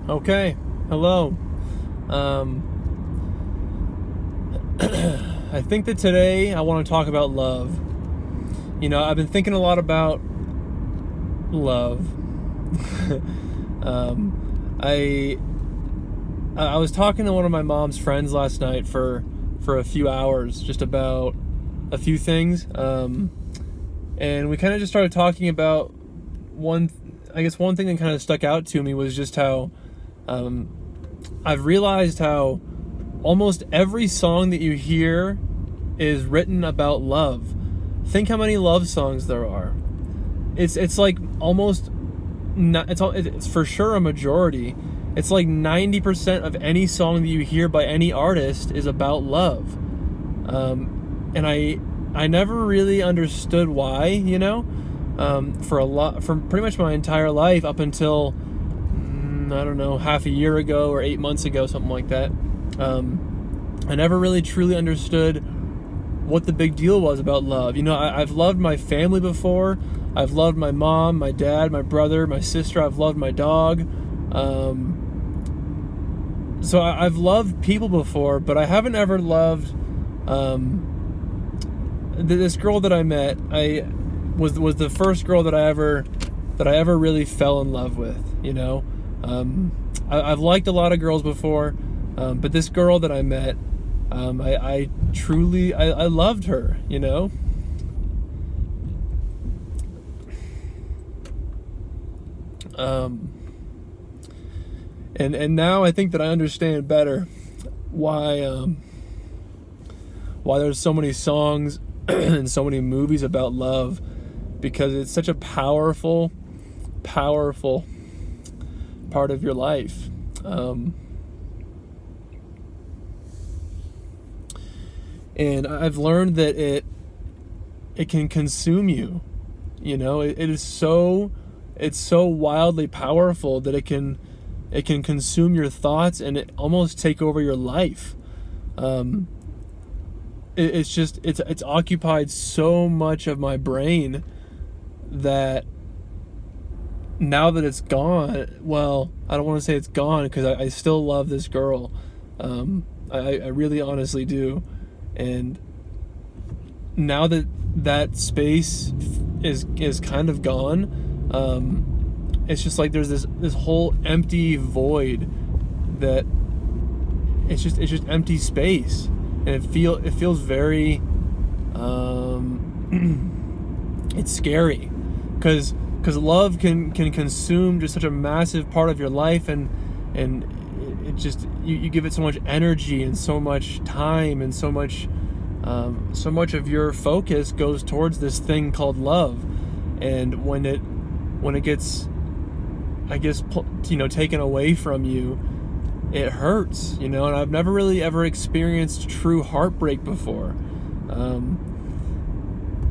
Okay, hello. I think that today I want to talk about love. I've been thinking a lot about love. I was talking to one of my mom's friends last night for a few hours, just about a few things, and we kind of just started talking about one thing that kind of stuck out to me was just how I've realized how almost every song that you hear is written about love. Think how many love songs there are. It's like almost not, it's for sure a majority. It's like 90% of any song that you hear by any artist is about love. And I never really understood why, for pretty much my entire life up until I don't know, half a year ago or 8 months ago, something like that. I never really truly understood what the big deal was about love. I've loved my family before. I've loved my mom, my dad, my brother, my sister. I've loved my dog. So I've loved people before, but I haven't ever loved this girl that I met. I was the first girl that I ever really fell in love with. I've liked a lot of girls before, but this girl that I met, I truly loved her. And now I think that I understand better why there's so many songs and so many movies about love, because it's such a powerful part of your life. And I've learned that it can consume you. It's so wildly powerful that it can consume your thoughts and it almost take over your life. It's occupied so much of my brain that now that it's gone, well, I don't want to say it's gone, because I still love this girl. I really honestly do. And now that that space is kind of gone, it's just like there's this whole empty void that it's just empty space, and it feels very it's scary, because love can consume just such a massive part of your life, and it just you give it so much energy and so much time, and so much of your focus goes towards this thing called love. And when it gets, I guess, taken away from you, it hurts, and I've never really ever experienced true heartbreak before.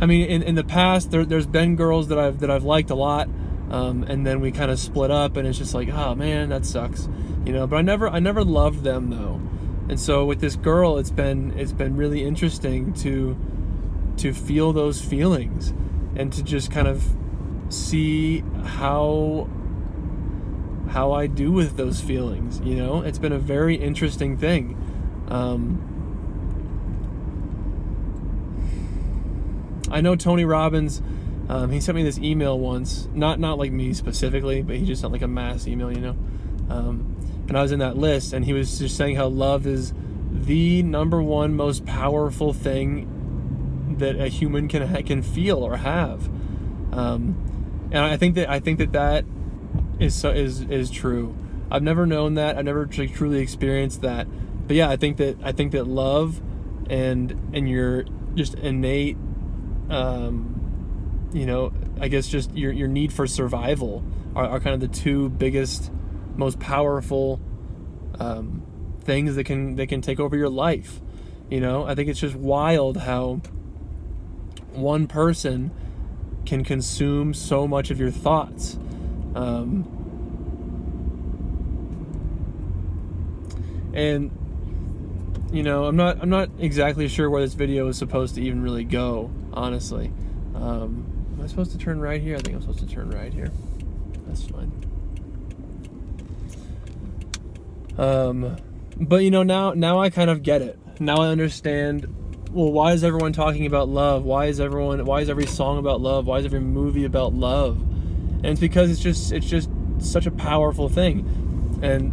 I mean, in the past, there's been girls that I've liked a lot, and then we kind of split up, and it's just like, oh man, that sucks, But I never loved them though, and so with this girl, it's been really interesting to feel those feelings, and to just kind of see how I do with those feelings. It's been a very interesting thing. I know Tony Robbins, he sent me this email once, not like me specifically, but he just sent like a mass email, and I was in that list, and he was just saying how love is the number one most powerful thing that a human can feel or have, and I think that is true. I've never known that. I've never truly experienced that, but yeah, I think that love and your just innate, I guess just your need for survival are kind of the two biggest, most powerful things that can take over your life. I think it's just wild how one person can consume so much of your thoughts. And I'm not exactly sure where this video is supposed to even really go, honestly. Am I supposed to turn right here? I think I'm supposed to turn right here. That's fine. But now I kind of get it. Now I understand. Well, why is everyone talking about love? Why is every song about love? Why is every movie about love? And it's because it's just such a powerful thing. And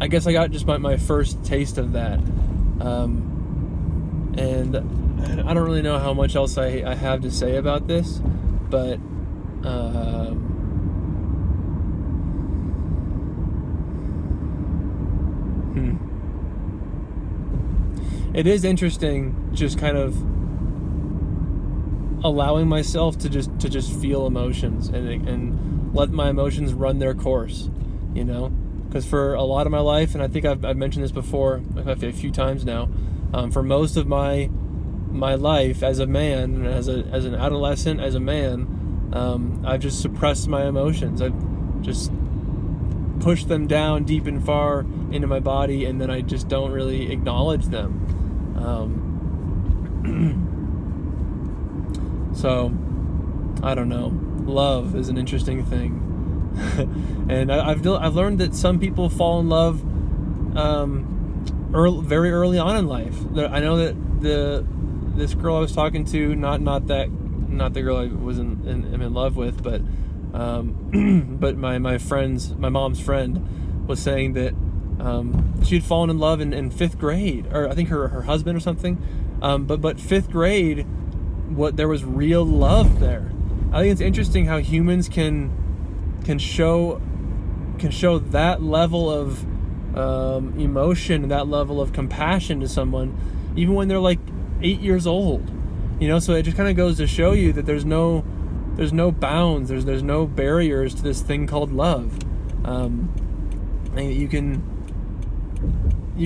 I guess I got just my first taste of that. And I don't really know how much else I have to say about this, but it is interesting just kind of allowing myself to just feel emotions and let my emotions run their course, because for a lot of my life, and I think I've mentioned this before a few times now, for most of my life as a man, as an adolescent, as a man, I've just suppressed my emotions. I've just pushed them down deep and far into my body, and then I just don't really acknowledge them. So I don't know. Love is an interesting thing. And I've learned that some people fall in love very early on in life. I know that this girl I was talking to, not the girl I was in love with, but but my mom's friend was saying that she had fallen in love in 5th grade, or I think her husband or something. But 5th grade, there was real love there. I think it's interesting how humans can show that level of emotion, that level of compassion to someone, even when they're like 8 years old. So it just kind of goes to show you that there's no bounds, there's no barriers to this thing called love. And you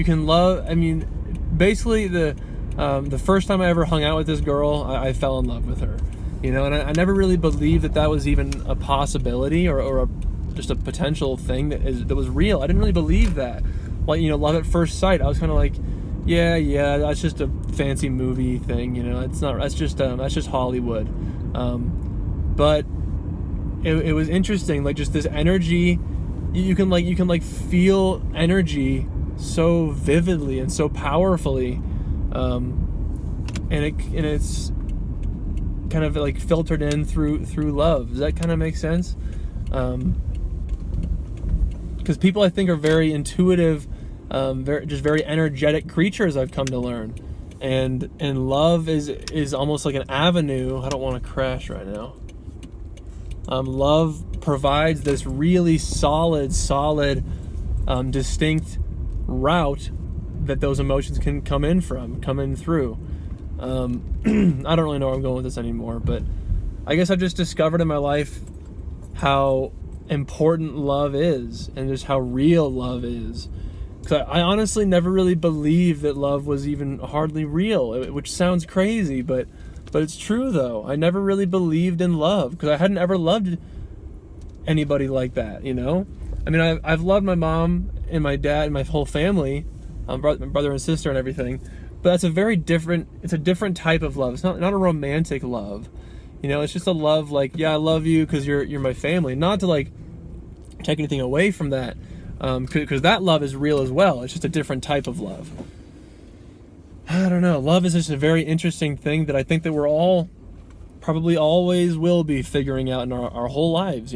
can love. I mean, basically the first time I ever hung out with this girl, I fell in love with her. And I never really believed that was even a possibility or just a potential thing that was real. I didn't really believe that. Like, love at first sight. I was kind of like, yeah, that's just a fancy movie thing. It's not. That's just Hollywood. But it was interesting. Like, just this energy. You can feel energy so vividly and so powerfully, and it's kind of like filtered in through love. Does that kind of make sense? Because people, I think, are very intuitive, very energetic creatures, I've come to learn, and love is almost like an avenue. I don't want to crash right now. Love provides this really solid, distinct route that those emotions can come in through. I don't really know where I'm going with this anymore, but I guess I've just discovered in my life how important love is and just how real love is. Because I honestly never really believed that love was even hardly real, which sounds crazy, but it's true though. I never really believed in love because I hadn't ever loved anybody like that, I mean, I've loved my mom and my dad and my whole family, my brother and sister and everything, but that's it's a different type of love. It's not a romantic love, it's just a love like, yeah, I love you because you're my family, not to like take anything away from that, because that love is real as well. It's just a different type of love. I don't know. Love is just a very interesting thing that I think that we're all probably always will be figuring out in our whole lives,